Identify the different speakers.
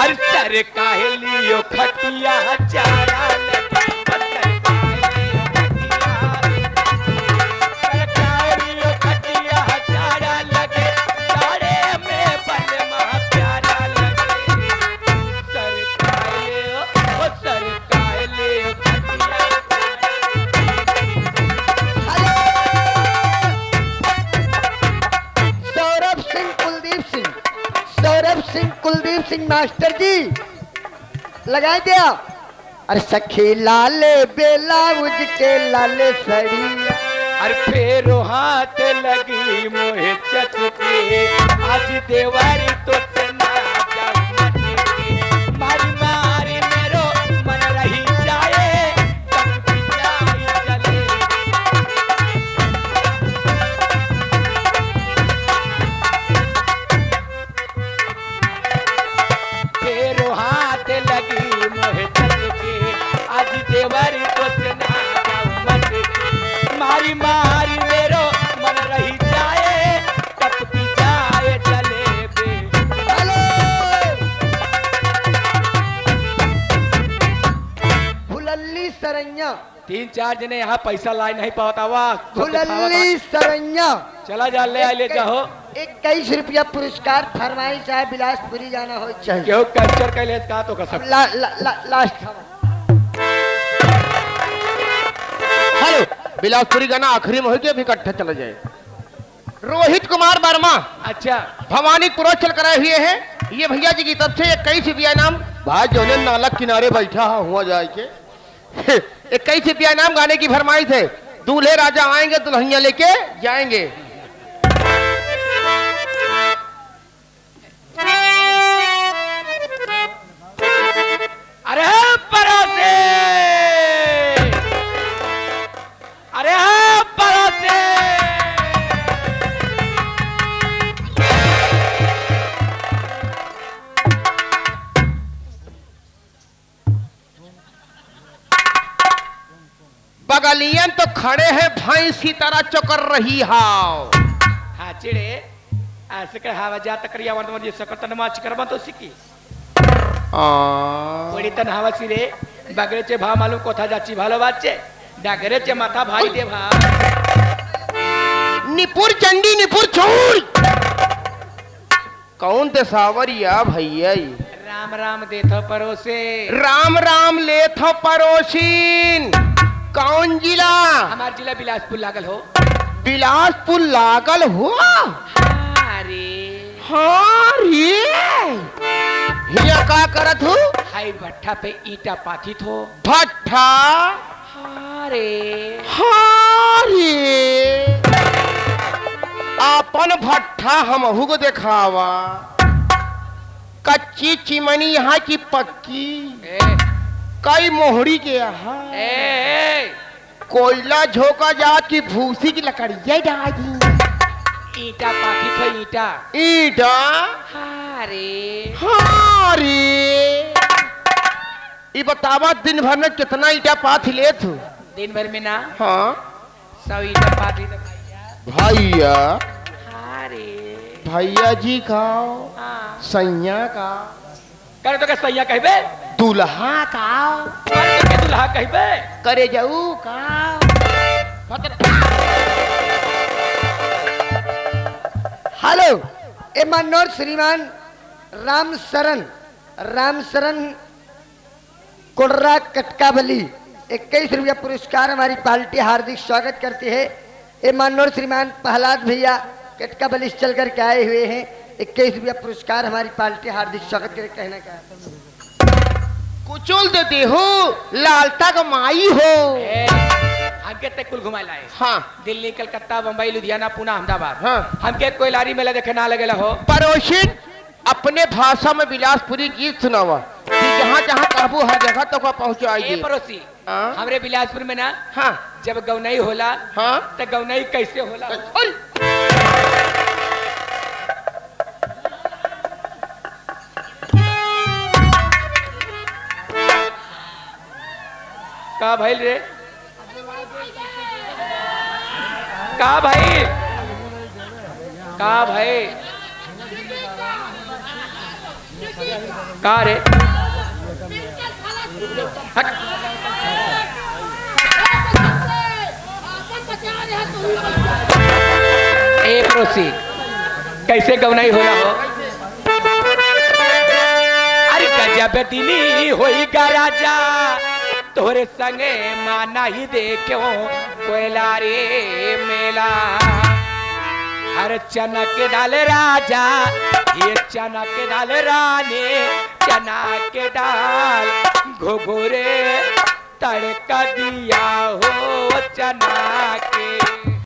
Speaker 1: अरे सर काहे लियो खटिया चारा लगे सर काहे लियो खटिया चारा लगे चारे में बलमा प्यारा लगे सर काहे लियो खटिया।
Speaker 2: कुलदीप सिंह मास्टर जी लगा दिया। अरे सखी लाले बेलाउज के लाले सड़िया
Speaker 1: अरे फेरो हाथ लगी मोहे चटके आज देवारी तो तना मारी मारी मेरो मन रही जाए चले फेरो हाथ लगी मोहे चटके आज देवारी तो तना मारी मारी मेरो मन रही जाए टपकी जाए जलेबी।
Speaker 2: भुलल्ली सरैया
Speaker 1: 3-4 जने यहाँ पैसा लाई नहीं पाता वाह
Speaker 2: भुलल्ली सरैया
Speaker 1: चला जा ले जाओ
Speaker 2: 21 रुपया पुरस्कार फरमाइश है बिलासपुरी जाना हो चाहिए
Speaker 1: क्यों कल्चर का लेस का तो कसम
Speaker 2: लास्ट
Speaker 3: हेलो बिलासपुरी गाना आखिरी में हो गया, अभी इकट्ठा चला जाए। रोहित कुमार वर्मा
Speaker 1: अच्छा
Speaker 3: भवानी पुरोहित चल कराए हुए हैं। ये भैया जी की तरफ से 21 रुपया नाम भाई जोने नाला किनारे बैठा हुआ जाए के 21 रुपया नाम गाने की फरमाइश है। दूल्हे राजा आएंगे दुल्हनिया लेके जाएंगे।
Speaker 1: अरे परोसे अरे परोसे
Speaker 3: बगलियन तो खड़े हैं भैंस की तरह चकर रही हाव।
Speaker 1: हाँ चिड़े ऐसे कर हवा जा तकरिया वर्तमान ये सकतन माच करबा तो सिकी ओडी तन हवा सिरे बगरेचे भा मालूम कोथा जाची भालो बाचे डागरेचे माथा भाई दे भा
Speaker 3: निपुर चंडी निपुर छोड़ कौन ते सावरिया भैया
Speaker 1: राम राम देथो परोसे
Speaker 3: राम राम ले थो परोसीन। कौन जिला?
Speaker 1: हमार जिला बिलासपुर लागल हो।
Speaker 3: बिलासपुर लागल हो?
Speaker 1: अरे
Speaker 3: हाँ रे हिया का करत हो?
Speaker 1: हाई भट्ठा पे ईटा पाथी थो।
Speaker 3: भट्ठा?
Speaker 1: अरे
Speaker 3: हाँ रे अपन भट्ठा हमहू को दिखावा। कच्ची चिमनी यहाँ की पक्की कई मोहरी के यहाँ कोयला झोंका जात की भूसी की लकड़ियाँ डाली।
Speaker 1: ईटा पाथी थो ईटा
Speaker 3: ईटा?
Speaker 1: अरे
Speaker 3: हाँ रे ये बतावा दिन भर में कितना ईटा पाथ ले तू?
Speaker 1: दिन भर में ना
Speaker 3: हाँ
Speaker 1: 100 ईटा पाथी तो
Speaker 3: भैया
Speaker 1: अरे
Speaker 3: भैया जी का
Speaker 1: हाँ
Speaker 3: सैया का
Speaker 1: करे तो क्या सैया कहबे
Speaker 3: दूल्हा का
Speaker 1: करे तो क्या दूल्हा कहबे
Speaker 3: करे जाऊ का
Speaker 2: हेलो ए मनोर श्रीमान राम शरण कोडरा कटकाबली 21 रुपया पुरस्कार हमारी पार्टी हार्दिक स्वागत करती है। ए मनोर श्रीमान प्रहलाद भैया कटकाबली चल कर के आए हुए हैं। 21 रुपया पुरस्कार हमारी पार्टी हार्दिक स्वागत करे। कहना क्या है?
Speaker 3: कुचल देते हो लालता का माई हो।
Speaker 1: हमके तक कुल घुमा लाए
Speaker 3: हाँ
Speaker 1: दिल्ली कलकत्ता बम्बई लुधियाना पुणे अहमदाबाद
Speaker 3: हाँ
Speaker 1: हमके कोई लारी मेला देखे ना लगेला हो।
Speaker 3: पड़ोसिन अपने भाषा में बिलासपुरी गीत सुनावा जहाँ जहाँ कहबू हर जगह तो पहुँचाएगी।
Speaker 1: पड़ोसी
Speaker 3: हाँ?
Speaker 1: हमरे बिलासपुर में ना
Speaker 3: हाँ
Speaker 1: जब गौनई होला
Speaker 3: हाँ
Speaker 1: तो गौनई कैसे होला का भाई रे का भाई का भाई का रे हट। ए पड़ोसी कैसे गवनाई होला हो? अरे गजब दिनी होई गा राजा तोरे संगे माना ही देखो कोयला रे मेला। हर चना के डाल राजा ये चना के डाल रानी चना के डाल घुघुरे तड़का दिया हो चना के